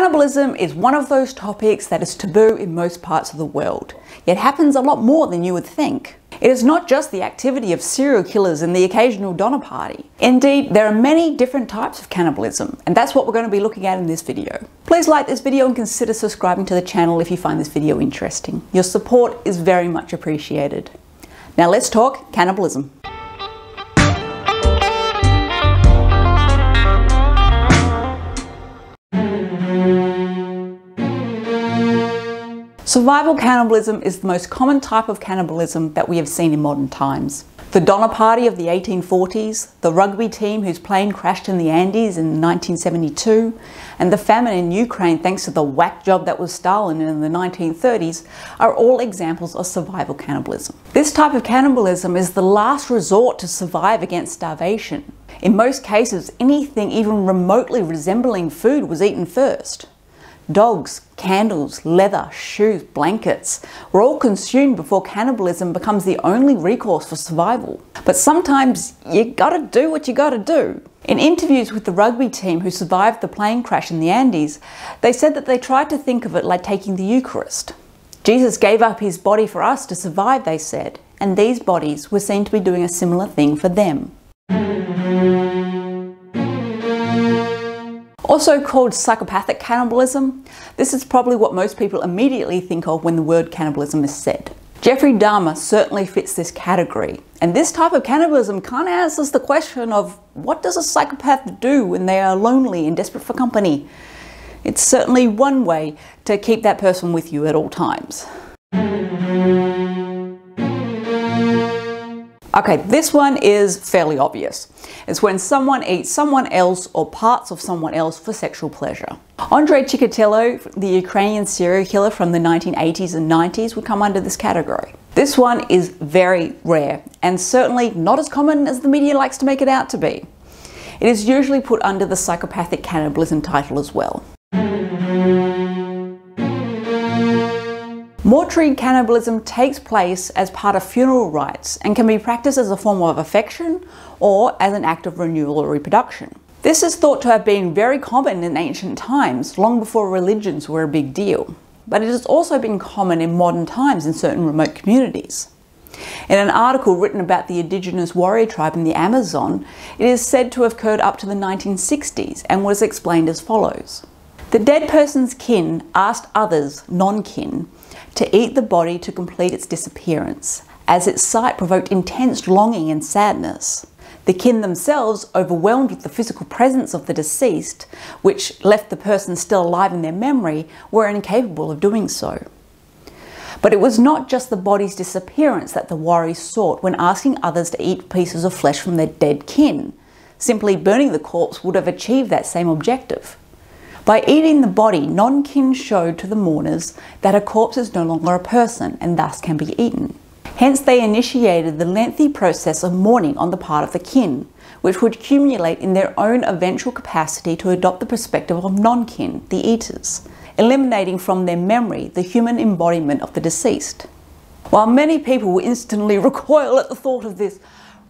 Cannibalism is one of those topics that is taboo in most parts of the world, yet happens a lot more than you would think. It is not just the activity of serial killers and the occasional Donner Party. Indeed, there are many different types of cannibalism, and that's what we're going to be looking at in this video. Please like this video and consider subscribing to the channel if you find this video interesting. Your support is very much appreciated. Now let's talk cannibalism. Survival cannibalism is the most common type of cannibalism that we have seen in modern times. The Donner Party of the 1840s, the rugby team whose plane crashed in the Andes in 1972, and the famine in Ukraine thanks to the whack job that was Stalin in the 1930s are all examples of survival cannibalism. This type of cannibalism is the last resort to survive against starvation. In most cases, anything even remotely resembling food was eaten first. Dogs, candles, leather, shoes, blankets were all consumed before cannibalism becomes the only recourse for survival. But sometimes you gotta do what you gotta do. In interviews with the rugby team who survived the plane crash in the Andes, they said that they tried to think of it like taking the Eucharist. Jesus gave up his body for us to survive, they said, and these bodies were seen to be doing a similar thing for them. Also called psychopathic cannibalism, this is probably what most people immediately think of when the word cannibalism is said. Jeffrey Dahmer certainly fits this category, and this type of cannibalism kind of answers the question of what does a psychopath do when they are lonely and desperate for company? It's certainly one way to keep that person with you at all times. Okay, this one is fairly obvious. It's when someone eats someone else or parts of someone else for sexual pleasure. Andrei Chikatilo, the Ukrainian serial killer from the 1980s and 90s, would come under this category. This one is very rare and certainly not as common as the media likes to make it out to be. It is usually put under the psychopathic cannibalism title as well. Mortuary cannibalism takes place as part of funeral rites and can be practiced as a form of affection or as an act of renewal or reproduction. This is thought to have been very common in ancient times, long before religions were a big deal. But it has also been common in modern times in certain remote communities. In an article written about the indigenous warrior tribe in the Amazon, it is said to have occurred up to the 1960s and was explained as follows. The dead person's kin asked others, non-kin, to eat the body to complete its disappearance, as its sight provoked intense longing and sadness. The kin themselves, overwhelmed with the physical presence of the deceased, which left the person still alive in their memory, were incapable of doing so. But it was not just the body's disappearance that the warriors sought when asking others to eat pieces of flesh from their dead kin. Simply burning the corpse would have achieved that same objective. By eating the body, non-kin showed to the mourners that a corpse is no longer a person and thus can be eaten. Hence they initiated the lengthy process of mourning on the part of the kin, which would culminate in their own eventual capacity to adopt the perspective of non-kin, the eaters, eliminating from their memory the human embodiment of the deceased. While many people will instantly recoil at the thought of this,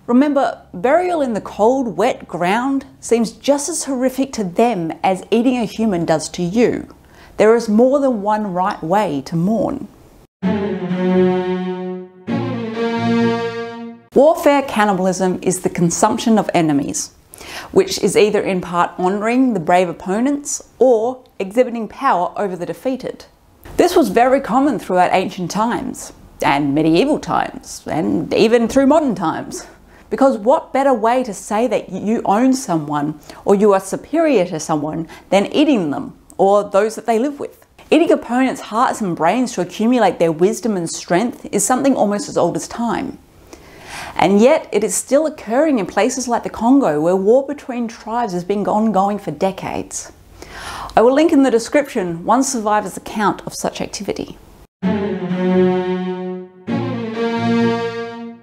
remember, burial in the cold, wet ground seems just as horrific to them as eating a human does to you. There is more than one right way to mourn. Warfare cannibalism is the consumption of enemies, which is either in part honouring the brave opponents or exhibiting power over the defeated. This was very common throughout ancient times, and medieval times, and even through modern times. Because what better way to say that you own someone or you are superior to someone than eating them or those that they live with? Eating opponents' hearts and brains to accumulate their wisdom and strength is something almost as old as time. And yet it is still occurring in places like the Congo, where war between tribes has been ongoing for decades. I will link in the description one survivor's account of such activity.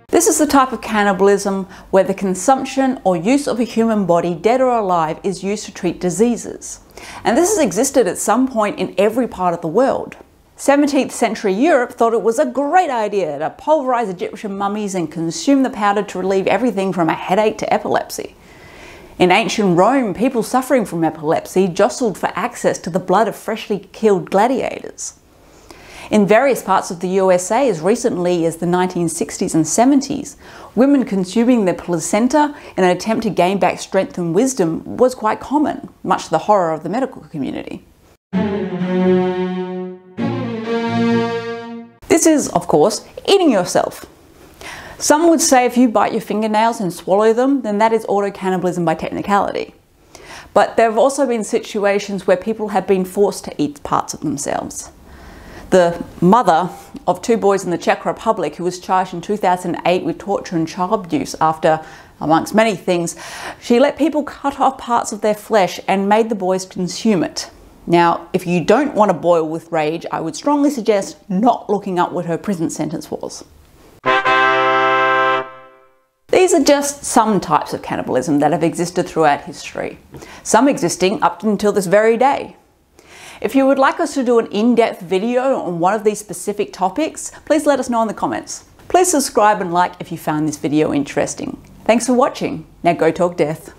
This is the type of cannibalism where the consumption or use of a human body, dead or alive, is used to treat diseases. And this has existed at some point in every part of the world. 17th century Europe thought it was a great idea to pulverize Egyptian mummies and consume the powder to relieve everything from a headache to epilepsy. In ancient Rome, people suffering from epilepsy jostled for access to the blood of freshly killed gladiators. In various parts of the USA, as recently as the 1960s and 70s, women consuming their placenta in an attempt to gain back strength and wisdom was quite common, much to the horror of the medical community. This is, of course, eating yourself. Some would say if you bite your fingernails and swallow them, then that is auto-cannibalism by technicality. But there have also been situations where people have been forced to eat parts of themselves. The mother of 2 boys in the Czech Republic who was charged in 2008 with torture and child abuse after, amongst many things, she let people cut off parts of their flesh and made the boys consume it. Now, if you don't want to boil with rage, I would strongly suggest not looking up what her prison sentence was. These are just some types of cannibalism that have existed throughout history, some existing up until this very day. If you would like us to do an in-depth video on one of these specific topics, please let us know in the comments. Please subscribe and like if you found this video interesting. Thanks for watching. Now go talk death.